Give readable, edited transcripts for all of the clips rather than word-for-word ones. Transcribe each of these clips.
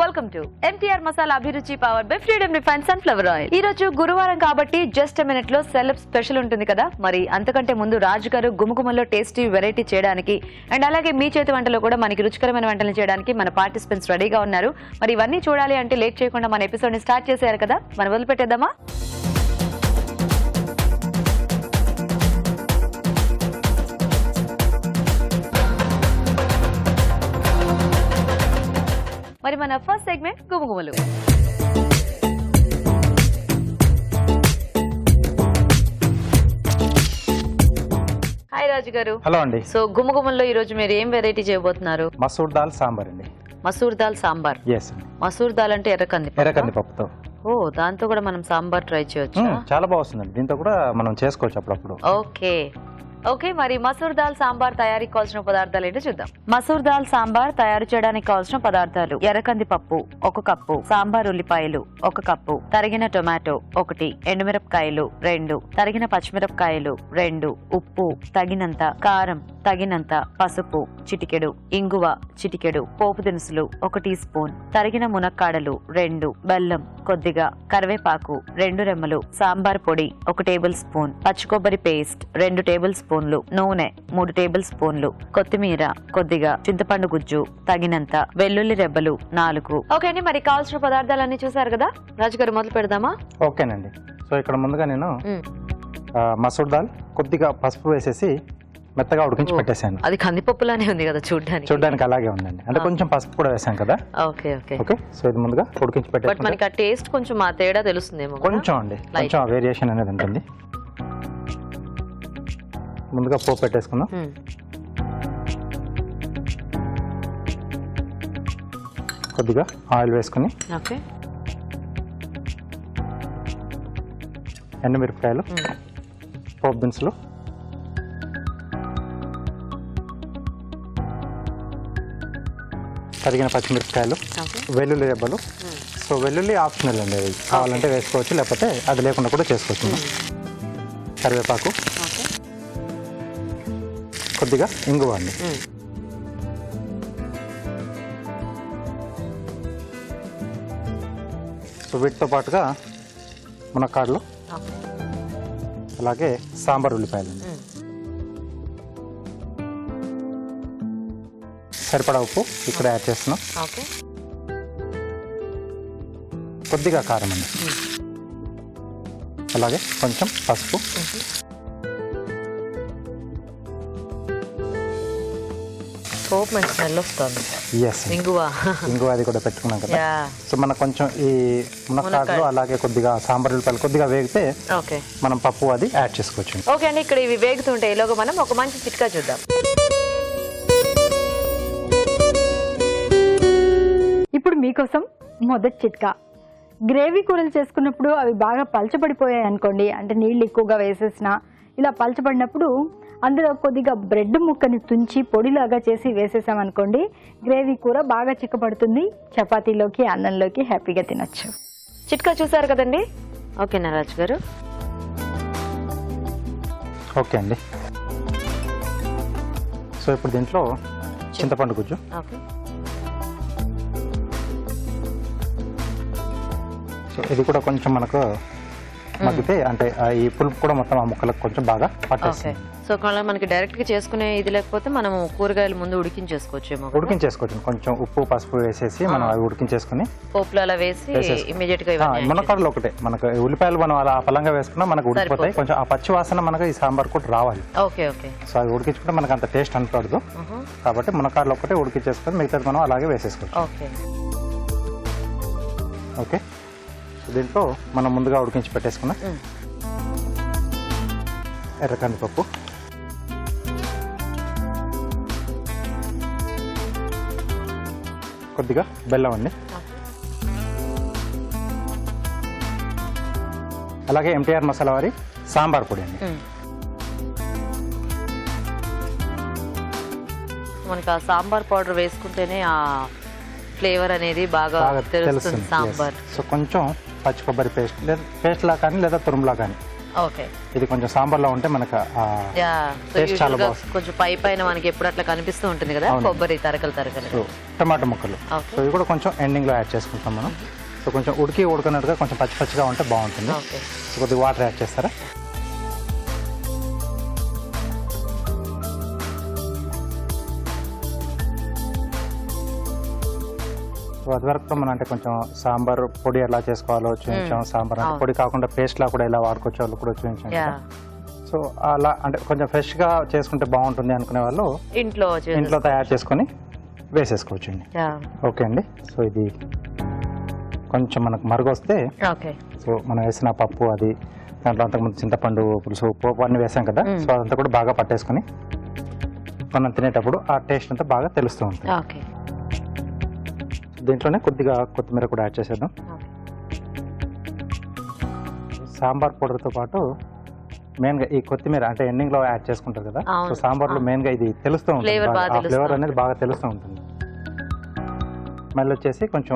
Welcome to MTR masala అభిరుచి powered by freedom refined sunflower oil. ఈ రోజు గురువారం కాబట్టి జస్ట్ మినిట్ లో సెలబ్ స్పెషల్ ఉంటుంది కదా, మరి అంతకంటే ముందు రాజు గారు గుమగుమల్లో టేస్టీ వెరైటీ చేయడానికి అండ్ అలాగే మీ చేతి వంటలో కూడా మనకి రుచికరమైన వంటలు చేయడానికి మన పార్టిసిపెంట్స్ రెడీగా ఉన్నారు. మరి ఇవన్నీ చూడాలి అంటే లేట్ చేయకుండా మన ఎపిసోడ్ ని స్టార్ట్ చేసేయారు కదా, మనం మొదలు పెట్టేద్దామా? మరి మన ఫస్ట్ సెగ్మెంట్ గుమగుమలు. హాయ్ రాజు గారు. హలో అండి. సో గుమగుమల్లో ఈ రోజు మీరు ఏం వెరైటీ చేయబోతున్నారు? మసూర్ దాల్ సాంబార్ అండి. మసూర్ దాల్ సాంబార్. ఎస్ అండి. మసూర్ దాల్ అంటే ఎర్రకంది పప్పుతో. ఓ, దాంతో కూడా మనం సాంబార్ ట్రై చేయొచ్చు. చాలా బాగుందండి, దీంతో కూడా మనం చేసుకోవచ్చు అప్పుడప్పుడు. ఓకే ఓకే, మరి మసూర్ దాల్ సాంబార్ తయారీకి కావాల్సిన పదార్థాలు ఏంటో చూద్దాం. మసూర్ దాల్ సాంబార్ తయారు చేయడానికి కావాల్సిన పదార్థాలు: ఎర్రకంది పప్పు 1 కప్పు, సాంబార్ ఉల్లిపాయలు 1 కప్పు, తరిగిన టొమాటో 1, ఎండుమిరపకాయలు 2, తరిగిన పచ్చిమిరపకాయలు 2, ఉప్పు తగినంత, కారం తగినంత, పసుపు చిటికెడు, ఇంగువ చిటికెడు, పోపు దినుసులు 1 టీ స్పూన్, తరిగిన మునక్కాడలు 2, బెల్లం కొద్దిగా, కరివేపాకు 2 రెమ్మలు, సాంబార్ పొడి 1 టేబుల్ స్పూన్, పచ్చి కొబ్బరి పేస్ట్ 2 టేబుల్ స్పూన్లు, నూనె 3 టేబుల్ స్పూన్లు, కొత్తిమీర కొద్దిగా, చింతపండు గుజ్జు తగినంత, వెల్లుల్లి రెబ్బలు 4. ఓకే అండి, మరి కావాల్సిన పదార్థాలన్నీ చూసారు కదా, రాజుగారు మొదలు పెడదామా? ఓకేనండి. సో ఇక్కడ ముందుగా నేను మసూర్ దాల్ కొద్దిగా పసుపు వేసేసి మెత్తగా ఉడికించి పెట్టేశాను. అది కందిపప్పులానే ఉంది కదా చూడడానికి అలాగే ఉందండి, అంటే కొంచెం పసుపు కూడా వేసాం కదా. ఓకే ఓకే ఓకే, సో ఇది ముందుగా ఉడికించి పెట్టేసి, బట్ మనకి ఆ టేస్ట్ కొంచెం ఆ తేడా తెలుస్తుందేమో కొంచెం అండి, కొంచెం వేరియేషన్ అనేది ఉంటుంది. ముందుగా పోపు పెట్టేసుకుందాం. కొద్దిగా ఆయిల్ వేసుకుని, ఎండుమిరపకాయలు, పోపు దినుసులు, తరిగిన పచ్చిమిరపకాయలు, వెల్లుల్లి రెబ్బలు. సో వెల్లుల్లి ఆప్షనల్ అండి, అది కావాలంటే వేసుకోవచ్చు, లేకపోతే అది లేకుండా కూడా చేసుకోవచ్చు. కరివేపాకు, కొద్దిగా ఇంగువ అండి. సో వీటితో పాటుగా మునక్కాడలు, అలాగే సాంబార్ ఉల్లిపాయలు, సరిపడా ఉప్పు ఇక్కడ యాడ్ చేస్తున్నాం. కొద్దిగా కారం అండి, అలాగే కొంచెం పసుపు, మంచి స్మెల్ వస్తుంది. ఇంగువ అది కూడా పెట్టుకున్నాం కదా. సో మనకు కొంచెం ఈ మునక్కాడలు అలాగే కొద్దిగా సాంబార్ ఉల్లిపాయలు కొద్దిగా వేగితే మనం పప్పు అది యాడ్ చేసుకోవచ్చు. ఓకే అండి, ఇక్కడ ఇవి వేగుతుంటే ఈలోగా మనం ఒక మంచి చిట్కా చూద్దాం. ఇప్పుడు మీకోసం మొదటి చిట్కా. గ్రేవీ కూరలు చేసుకున్నప్పుడు అవి బాగా పలచబడిపోయాయి అనుకోండి, అంటే నీళ్ళు ఎక్కువగా వేసేసినా ఇలా పలచబడినప్పుడు అందులో కొద్దిగా బ్రెడ్ ముక్కని తుంచి పొడిలాగా చేసి వేసేసామనుకోండి, గ్రేవీ కూర బాగా చిక్కబడుతుంది, చపాతీలోకి అన్నంలోకి హ్యాపీగా తినొచ్చు. చిట్కా చూసారు కదండి. ఓకేనా రాజు గారు? ఓకే అండి. సో ఇప్పుడు దీంట్లో చింతపండు గుజ్జు, సో ఇది కూడా కొంచెం మనకు మగ్గితే, అంటే ఈ పులుపు కూడా మొత్తం ఆ ముక్కలకు కొంచెం బాగా పట్టేస్తుంది. సో మనకి డైరెక్ట్ గా చేసుకునే ఇది లేకపోతే మనం కూరగాయలు ముందు ఉడికించేసుకోవచ్చేమో. ఉడికించేసుకోవచ్చు, కొంచెం ఉప్పు పసుపు వేసేసి మనం అవి ఉడికించేసుకుని పోపులు అలా వేసి ఇమీడియట్ గా. మునక్కాడలు ఒకటే, మనకు ఉల్లిపాయలు మనం అలా పలంగా వేసుకున్నా మనకు ఉడికిపోతాయి, కొంచెం ఆ పచ్చి వాసన మనకు ఈ సాంబార్ కూడా రావాలి. Okay okay. సో అవి ఉడికించుకుంటే మనకు అంత టేస్ట్ అనిపడదు, కాబట్టి మునక్కాడలు ఒకటే ఉడికించేసుకొని మిగతాది మనం అలాగే వేసేసుకోవచ్చు. ఓకే ఓకే, దీంట్లో మనం ముందుగా ఉడికించి పెట్టేసుకున్నాం ఎర్రకందిపప్పు, కొద్దిగా బెల్లం అండి, అలాగే ఎంటీఆర్ మసాలా వారి సాంబార్ పొడి అండి. మనకి ఆ సాంబార్ పౌడర్ వేసుకుంటేనే ఆ ఫ్లేవర్ అనేది బాగా తెలుస్తుంది సాంబార్. సో కొంచెం పచ్చి కొబ్బరి పేస్ట్ లా కానీ లేదా తురుములా కానీ ఓకే. ఇది కొంచెం సాంబార్లో ఉంటే మనకు టేస్ట్ చాలా బాగుంటుంది. కొంచెం పైన మనకి ఎప్పుడు అట్లా కనిపిస్తూ ఉంటుంది కదా కొబ్బరి తరకలు. టమాటో ముక్కలు సో ఇవి కూడా కొంచెం ఎండింగ్లో యాడ్ చేసుకుంటాం మనం. సో కొంచెం ఉడికినట్టుగా కొంచెం పచ్చిగా ఉంటే బాగుంటుంది. సో కొద్దిగా వాటర్ యాడ్ చేస్తారా? సో అది వరకు మనం అంటే కొంచెం సాంబార్ పొడి ఎలా చేసుకోవాలో చూపించాం. సాంబార్ అంటే పొడి కాకుండా పేస్ట్ లా కూడా ఎలా వాడుకోవచ్చు వాళ్ళు కూడా చూపించాం. సో అలా అంటే కొంచెం ఫ్రెష్ గా చేసుకుంటే బాగుంటుంది అనుకునే వాళ్ళు ఇంట్లో తయారు చేసుకొని వేసేసుకోవచ్చు అండి. ఓకే అండి. సో ఇది కొంచెం మనకు మరుగొస్తే సో మనం వేసిన పప్పు అది దాంట్లో అంతకుముందు చింతపండు పులుసు పోపు అన్ని వేసాం కదా. సో అదంతా కూడా బాగా పట్టేసుకొని మనం తినేటప్పుడు ఆ టేస్ట్ అంతా బాగా తెలుస్తూ ఉంటుంది. దీంట్లోనే కొద్దిగా కొత్తిమీర కూడా యాడ్ చేసేద్దాం. సాంబార్ పౌడర్తో పాటు మెయిన్గా ఈ కొత్తిమీర అంటే ఎండింగ్లో యాడ్ చేసుకుంటారు కదా. సో సాంబార్లో మెయిన్గా ఇది తెలుస్తూ ఉంటుంది, ఆ ఫ్లేవర్ అనేది బాగా తెలుస్తూ ఉంటుంది. మళ్ళీ వచ్చేసి కొంచెం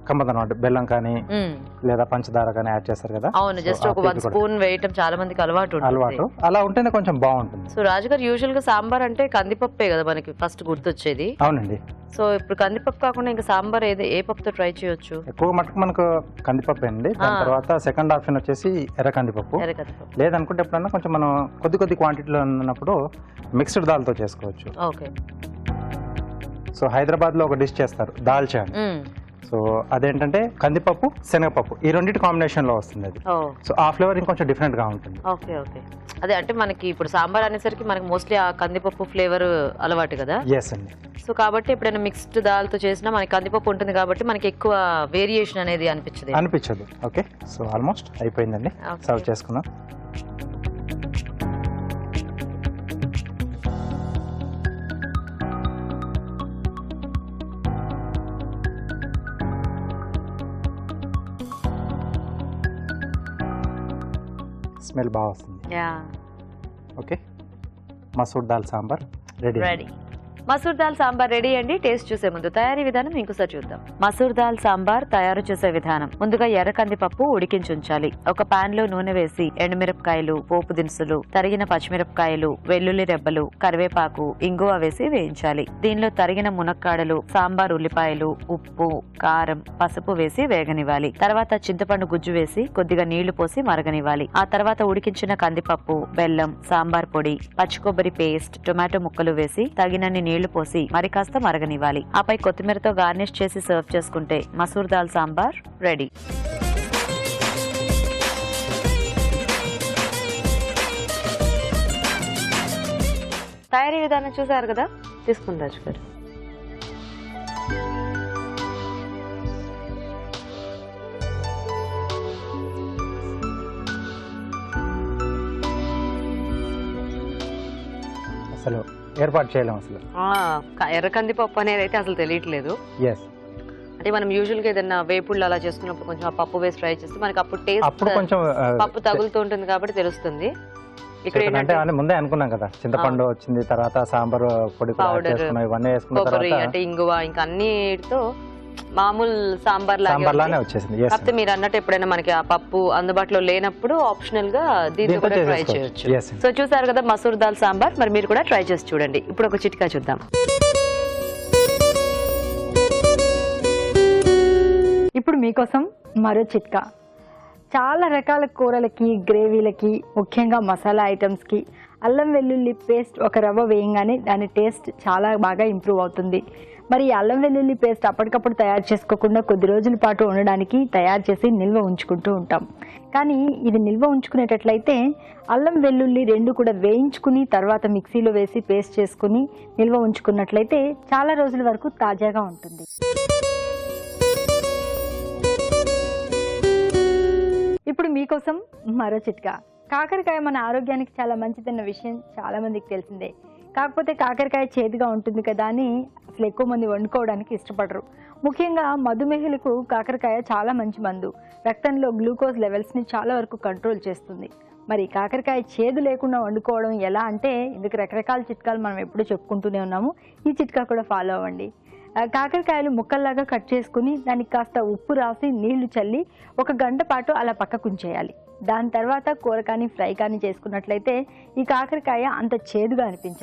కమ్మదనం అంటే బెల్లం కానీ లేదా పంచదార కానీ యాడ్ చేస్తారు కదా. అవును, జస్ట్ ఒక 1 స్పూన్ వేయటం చాలా మందికి అలవాటు అలా ఉంటేనే కొంచెం బాగుంటుంది. సో రాజు గారు యూజువల్ గా సాంబార్ అంటే కందిపప్పే కదా మనకి ఫస్ట్ గుర్తొచ్చేది. అవునండి. సో ఇప్పుడు కందిపప్పు కాకుండా ఇంకా సాంబార్ ఏ పప్పుతో ట్రై చేయొచ్చు? ఎక్కువ మటుకు మనకు కందిపప్పు అండి. దాని తర్వాత సెకండ్ ఆప్షన్ వచ్చేసి ఎర్ర కందిపప్పు. లేదనుకుంటే ఎప్పుడన్నా కొంచెం మనం కొద్ది క్వాంటిటీలో ఉన్నప్పుడు మిక్స్డ్ దాల్తో చేసుకోవచ్చు. ఓకే. సో హైదరాబాద్ లో ఒక డిష్ చేస్తారు దాల్చా. సో అదేంటంటే కందిపప్పు శనగపప్పు ఈ రెండింటి కాంబినేషన్ లో వస్తుంది అది. సో ఆ ఫ్లేవర్ ఇంకొంచెం డిఫరెంట్ గా ఉంటుంది. Okay okay. అదే అంటే మనకి ఇప్పుడు సాంబార్ అనేసరికి మనకి మోస్ట్లీ ఆ కందిపప్పు ఫ్లేవర్ అలవాటు కదా. ఎస్ అండి. సో కాబట్టి ఎప్పుడైనా మిక్స్డ్ దాల్తో చేసినా మనకి కందిపప్పు ఉంటుంది కాబట్టి మనకి ఎక్కువ వేరియేషన్ అనేది అనిపించదు. ఓకే. సో ఆల్మోస్ట్ అయిపోయిందండి. సర్వ్ చేసుకుందాం. స్మెల్ బాగా వస్తుంది. Okay. Masoor dal sambar ready. Masoor dal sambar ready అండి. టేస్ట్ చూసే ముందు తయారీ విధానం ఇంకోసారి చూద్దాం. మసూర్ దాల్ సాంబార్ తయారు చేసే విధానం. ముందుగా ఎర్ర కందిపప్పు ఉడికించి ఉంచాలి. ఒక పాన్ లో నూనె వేసి ఎండుమిరపకాయలు, పోపు దినుసులు, తరిగిన పచ్చిమిరపకాయలు, వెల్లుల్లి రెబ్బలు, కరివేపాకు, ఇంగువ వేసి వేయించాలి. దీనిలో తరిగిన మునక్కాడలు, సాంబార్ ఉల్లిపాయలు, ఉప్పు, కారం, పసుపు వేసి వేగనివ్వాలి. తర్వాత చింతపండు గుజ్జు వేసి కొద్దిగా నీళ్లు పోసి మరగనివ్వాలి. ఆ తర్వాత ఉడికించిన కందిపప్పు, బెల్లం, సాంబార్ పొడి, పచ్చి కొబ్బరి పేస్ట్, టొమాటో ముక్కలు వేసి తగినన్ని నీళ్లు పోసి మరి కాస్త మరగనివ్వాలి. ఆపై కొత్తిమీరతో గార్నిష్ చేసి సర్వ్ చేసుకుంటే మసూర్ దాల్ సాంబార్ రెడీ. తయారీ విధానం చూసారు కదా. తీసుకుని రాజు గారు. అసలు ఏర్పాటు చేయలేము అసలు. ఎర్ర కందిపప్పు అనేది అయితే అసలు తెలియట్లేదు. అంటే మనం యూజువల్ గా ఏదైనా వేపుళ్ళు అలా చేసుకున్నప్పుడు కొంచెం ఆ పప్పు వేసి ట్రై చేస్తే మనకి అప్పుడు టేస్ట్ కొంచెం పప్పు తగులుతూ ఉంటుంది కాబట్టి తెలుస్తుంది. ఇక్కడ ఏంటంటే ముందే అనుకున్నాం కదా, చింతపండు వచ్చింది, తర్వాత సాంబార్ పొడి పౌడర్ ఇవన్నీ వేసుకున్న తర్వాత అంటే ఇంగువ ఇంకా అన్నిటితో మామూలు సాంబార్ లానే వచ్చేసింది. కాకపోతే మీరు అన్నట్టు ఎప్పుడైనా మనకి ఆ పప్పు అందుబాటులో లేనప్పుడు ఆప్షనల్ గా దీంతో కూడా ట్రై చేయొచ్చు. సో చూసారు కదా మసూర్ దాల్ సాంబార్. మరి మీరు కూడా ట్రై చేసి చూడండి. ఇప్పుడు ఒక చిట్కా చూద్దాం. ఇప్పుడు మీకోసం మరో చిట్కా. చాలా రకాల కూరలకి, గ్రేవీలకి, ముఖ్యంగా మసాలా ఐటమ్స్కి అల్లం వెల్లుల్లి పేస్ట్ ఒక రవ్వ వేయంగానే దాని టేస్ట్ చాలా బాగా ఇంప్రూవ్ అవుతుంది. మరి ఈ అల్లం వెల్లుల్లి పేస్ట్ అప్పటికప్పుడు తయారు చేసుకోకుండా కొద్ది రోజుల పాటు ఉండడానికి తయారు చేసి నిల్వ ఉంచుకుంటూ ఉంటాం. కానీ ఇది నిల్వ ఉంచుకునేటట్లయితే అల్లం వెల్లుల్లి రెండు కూడా వేయించుకుని తర్వాత మిక్సీలో వేసి పేస్ట్ చేసుకుని నిల్వ ఉంచుకున్నట్లయితే చాలా రోజుల వరకు తాజాగా ఉంటుంది. ఇప్పుడు మీకోసం మరో చిట్కా. కాకరకాయ మన ఆరోగ్యానికి చాలా మంచిదన్న విషయం చాలా మందికి తెలిసిందే. కాకపోతే కాకరకాయ చేదుగా ఉంటుంది కదా అని అసలు ఎక్కువ మంది వండుకోవడానికి ఇష్టపడరు. ముఖ్యంగా మధుమేహులకు కాకరకాయ చాలా మంచి మందు. రక్తంలో గ్లూకోజ్ లెవెల్స్ని చాలా వరకు కంట్రోల్ చేస్తుంది. మరి కాకరకాయ చేదు లేకుండా వండుకోవడం ఎలా అంటే ఇందుకు రకరకాల చిట్కాలు మనం ఎప్పుడూ చెప్పుకుంటూనే ఉన్నాము. ఈ చిట్కా కూడా ఫాలో అవ్వండి. కాకరకాయలు ముక్కల్లాగా కట్ చేసుకుని దానికి కాస్త ఉప్పు రాసి నీళ్లు చల్లి 1 గంట పాటు అలా పక్కకుంచేయాలి. దాని తర్వాత కూర కానీ ఫ్రై కానీ చేసుకున్నట్లయితే ఈ కాకరకాయ అంత చేదుగా అనిపించదు.